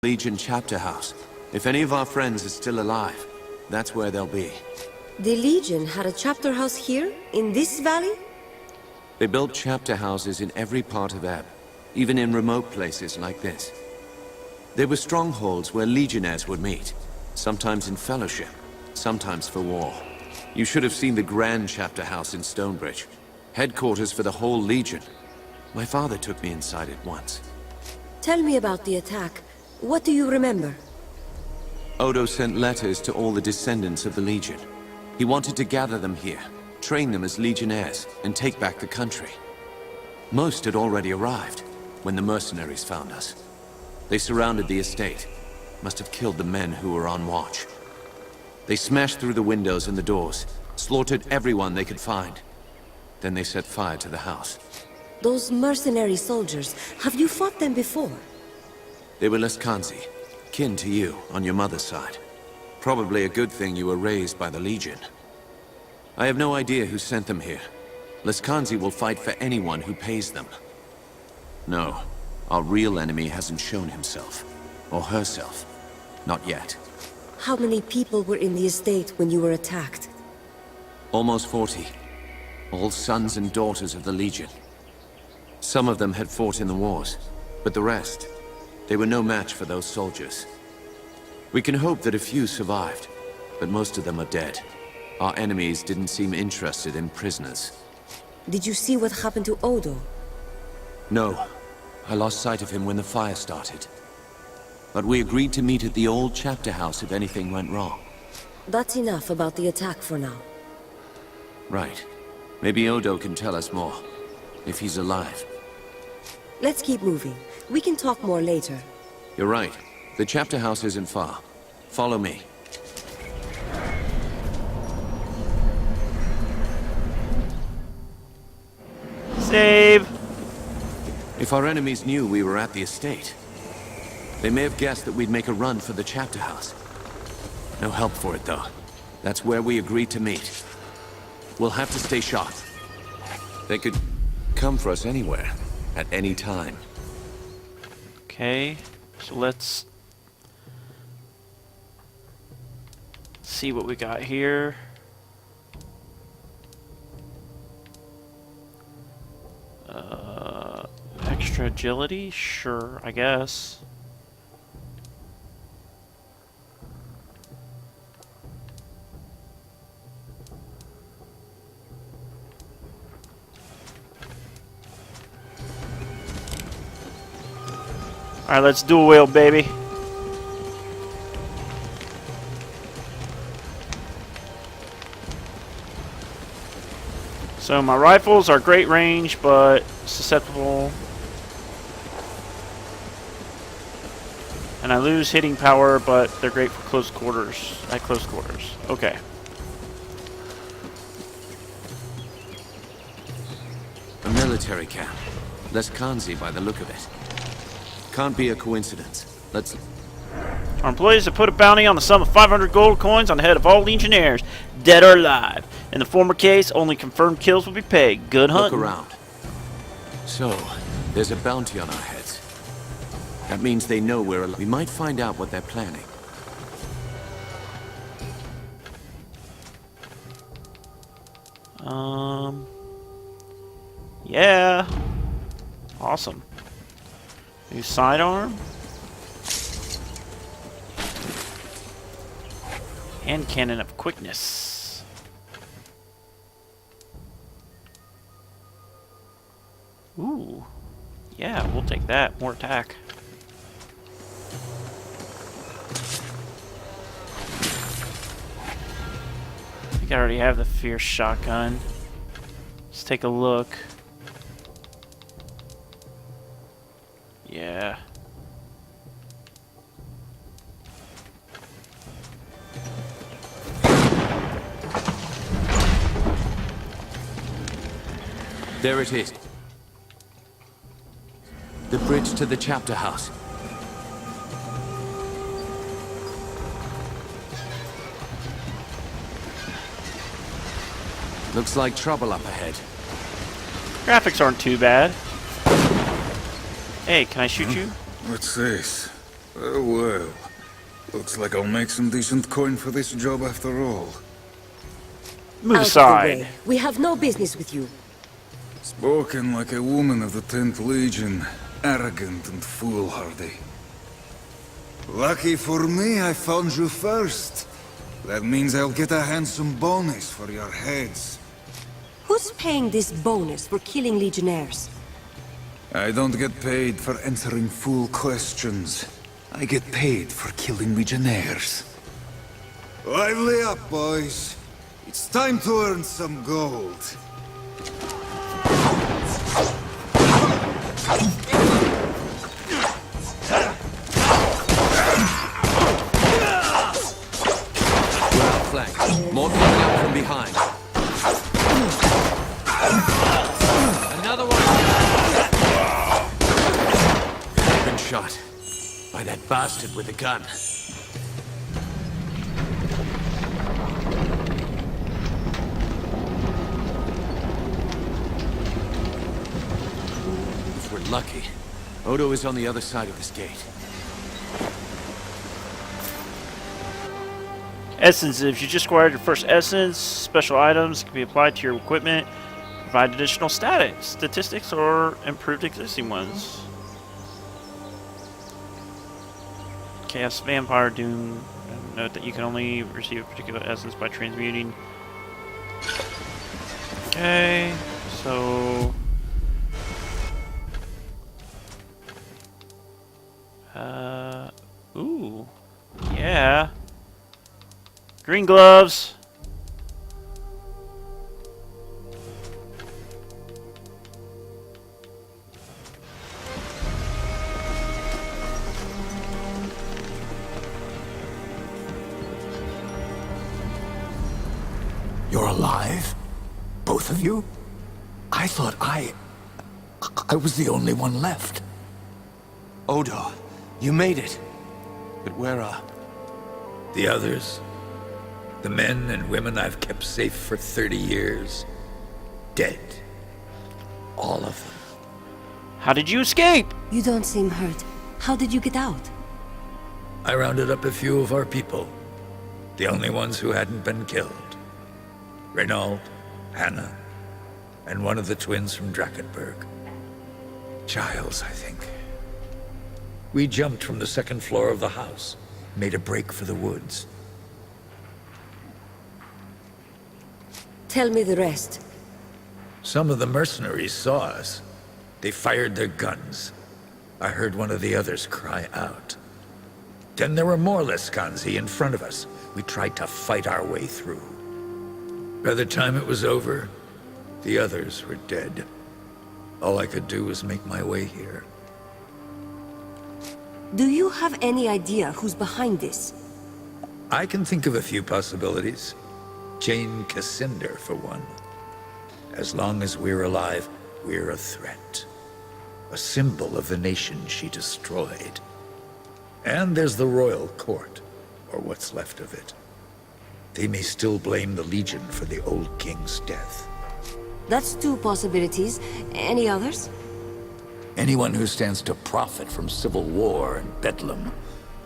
Legion chapter house. If any of our friends are still alive, that's where they'll be. The Legion had a chapter house here, in this valley? They built chapter houses in every part of Ebb, even in remote places like this. They were strongholds where legionnaires would meet, sometimes in fellowship, sometimes for war. You should have seen the grand chapter house in Stonebridge, headquarters for the whole Legion. My father took me inside it once. Tell me about the attack. What do you remember? Odo sent letters to all the descendants of the Legion. He wanted to gather them here, train them as legionnaires, and take back the country. Most had already arrived when the mercenaries found us. They surrounded the estate, must have killed the men who were on watch. They smashed through the windows and the doors, slaughtered everyone they could find. Then they set fire to the house. Those mercenary soldiers, have you fought them before? They were Leskanzi, kin to you on your mother's side. Probably a good thing you were raised by the Legion. I have no idea who sent them here. Leskanzi will fight for anyone who pays them. No, our real enemy hasn't shown himself. Or herself. Not yet. How many people were in the estate when you were attacked? Almost 40. All sons and daughters of the Legion. Some of them had fought in the wars, but the rest, they were no match for those soldiers. We can hope that a few survived, but most of them are dead. Our enemies didn't seem interested in prisoners. Did you see what happened to Odo? No. I lost sight of him when the fire started. But we agreed to meet at the old chapter house if anything went wrong. That's enough about the attack for now. Right. Maybe Odo can tell us more, if he's alive. Let's keep moving. We can talk more later. You're right. The chapter house isn't far. Follow me. Save! If our enemies knew we were at the estate, they may have guessed that we'd make a run for the chapter house. No help for it, though. That's where we agreed to meet. We'll have to stay sharp. They could come for us anywhere, at any time. Okay, so let's see what we got here. Extra agility? Sure, I guess. Alright, let's dual wield, baby. So my rifles are great range, but susceptible. And I lose hitting power, but they're great for close quarters. At close quarters. Okay. A military camp. Leskanzi by the look of it. Can't be a coincidence. Let's... Our employees have put a bounty on the sum of 500 gold coins on the head of all legionnaires, dead or alive. In the former case, only confirmed kills will be paid. Good hunting. Look around. So, there's a bounty on our heads. That means they know we're alive. We might find out what they're planning. Yeah. Awesome. New sidearm. And cannon of quickness. Ooh. Yeah, we'll take that. More attack. I think I already have the fierce shotgun. Let's take a look. Yeah. There it is. The bridge to the chapter house. Looks like trouble up ahead. Graphics aren't too bad. Hey, can I shoot you? What's this? Well, looks like I'll make some decent coin for this job after all. Move Out of the aside. way. We have no business with you. Spoken like a woman of the 10th Legion, arrogant and foolhardy. Lucky for me, I found you first. That means I'll get a handsome bonus for your heads. Who's paying this bonus for killing Legionnaires? I don't get paid for answering fool questions. I get paid for killing Legionnaires. Lively up, boys. It's time to earn some gold. We're outflanked. More coming up from behind. Another one! Been shot. By that bastard with the gun. If we're lucky, Odo is on the other side of this gate. Essence. If you just acquired your first essence, special items can be applied to your equipment, provide additional statistics, or improved existing ones. Chaos Vampire Doom. Note that you can only receive a particular essence by transmuting. Okay, so... ooh. Yeah. Green gloves. You're alive? Both of you? I thought I was the only one left. Odo, you made it. But where are... The others? The men and women I've kept safe for 30 years? Dead. All of them. How did you escape? You don't seem hurt. How did you get out? I rounded up a few of our people. The only ones who hadn't been killed. Renault, Hannah, and one of the twins from Drakkenberg. Giles, I think. We jumped from the second floor of the house, made a break for the woods. Tell me the rest. Some of the mercenaries saw us. They fired their guns. I heard one of the others cry out. Then there were more Lescanzi in front of us. We tried to fight our way through. By the time it was over, the others were dead. All I could do was make my way here. Do you have any idea who's behind this? I can think of a few possibilities. Jane Cassinder, for one. As long as we're alive, we're a threat. A symbol of the nation she destroyed. And there's the royal court, or what's left of it. They may still blame the Legion for the old king's death. That's two possibilities. Any others? Anyone who stands to profit from civil war and bedlam.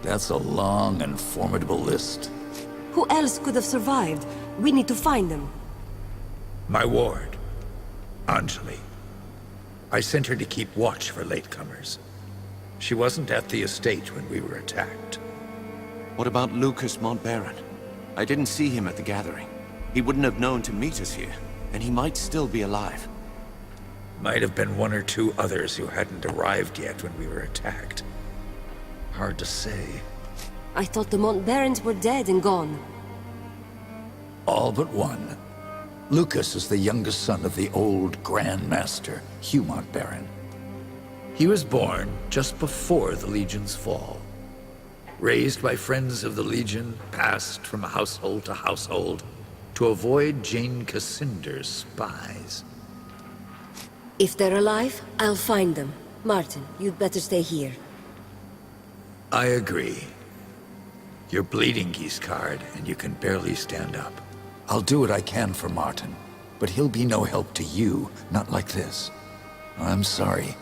That's a long and formidable list. Who else could have survived? We need to find them. My ward, Anjali. I sent her to keep watch for latecomers. She wasn't at the estate when we were attacked. What about Lucas Montbaron? I didn't see him at the gathering. He wouldn't have known to meet us here, and he might still be alive. Might have been one or two others who hadn't arrived yet when we were attacked. Hard to say. I thought the Montbarons were dead and gone. All but one. Lucas is the youngest son of the old Grand Master, Hugh Montbaron. He was born just before the Legion's fall. Raised by friends of the Legion, passed from household to household, to avoid Jane Cassinder's spies. If they're alive, I'll find them. Martin, you'd better stay here. I agree. You're bleeding, Giscard, and you can barely stand up. I'll do what I can for Martin, but he'll be no help to you, not like this. I'm sorry.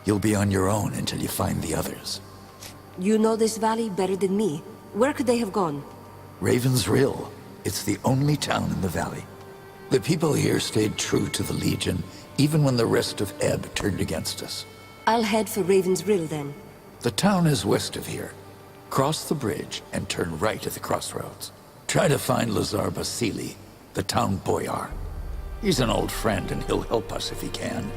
You'll be on your own until you find the others. You know this valley better than me. Where could they have gone? Raven's Rill. It's the only town in the valley. The people here stayed true to the Legion, even when the rest of Ebb turned against us. I'll head for Raven's Rill then. The town is west of here. Cross the bridge and turn right at the crossroads. Try to find Lazar Basili, the town boyar. He's an old friend and he'll help us if he can.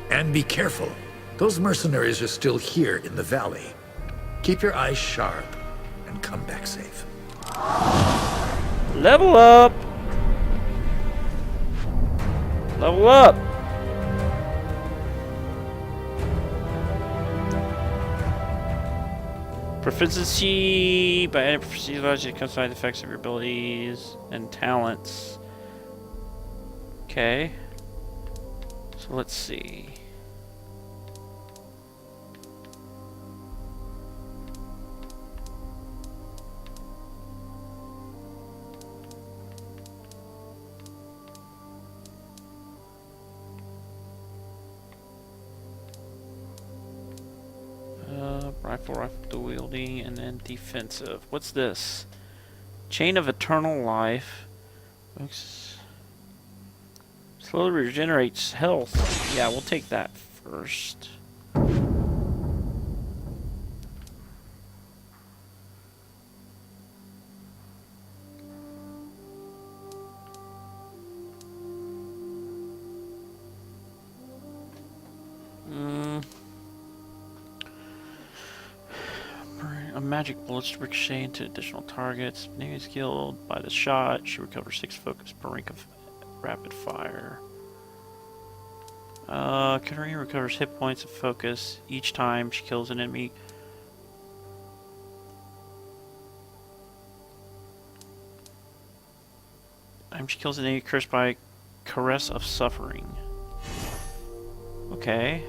And be careful. Those mercenaries are still here in the valley. Keep your eyes sharp and come back safe. Level up! Level up! Proficiency by any proficiency logic comes by the effects of your abilities and talents. Okay. So let's see. Rifle dual wielding, and then defensive. What's this? Chain of Eternal Life. Oops. Slowly regenerates health. Yeah, we'll take that first. A magic bullets ricochet into additional targets. Enemy is killed by the shot. She recovers 6 focus per rank of rapid fire. Katarina recovers hit points of focus each time she kills an enemy. She kills an enemy cursed by Caress of Suffering. Okay.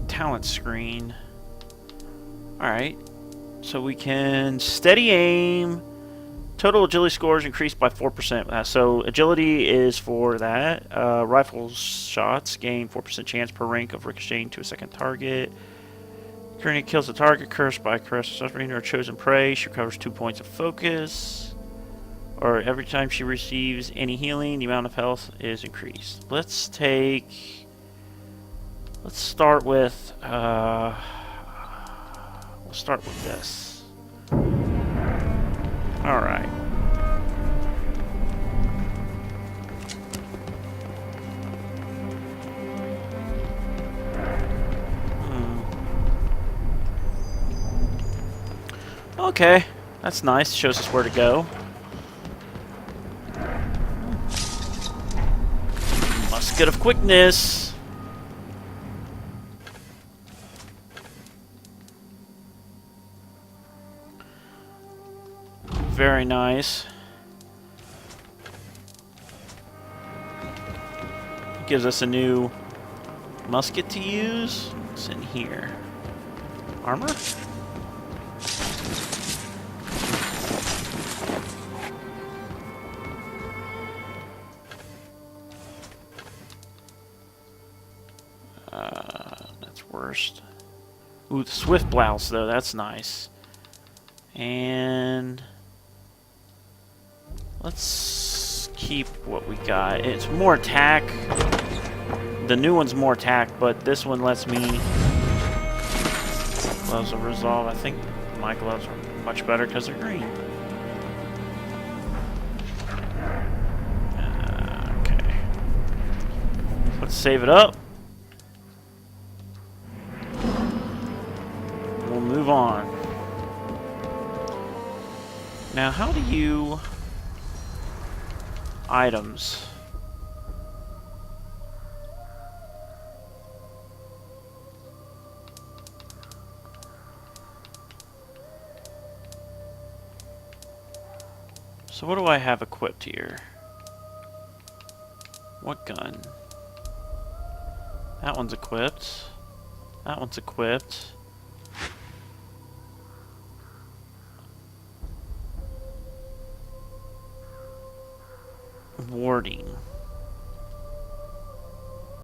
Talent screen. Alright. So we can steady aim. Total agility scores increased by 4%. So agility is for that. Rifle shots gain 4% chance per rank of ricocheting to a second target. Currently kills the target cursed by Caress of Suffering or chosen prey. She recovers 2 points of focus. Or every time she receives any healing, the amount of health is increased. Let's start with, we'll start with this. Alright. Okay, that's nice. Shows us where to go. Musket of Quickness. Very nice. Gives us a new musket to use. What's in here? Armor? That's worst. Ooh, the swift blouse though, that's nice. And let's keep what we got. It's more attack. The new one's more attack, but this one lets me gloves of resolve. I think my gloves are much better because they're green. Okay. Let's save it up. We'll move on. Now, how do you... items. So what do I have equipped here? What gun? That one's equipped. That one's equipped. Warding.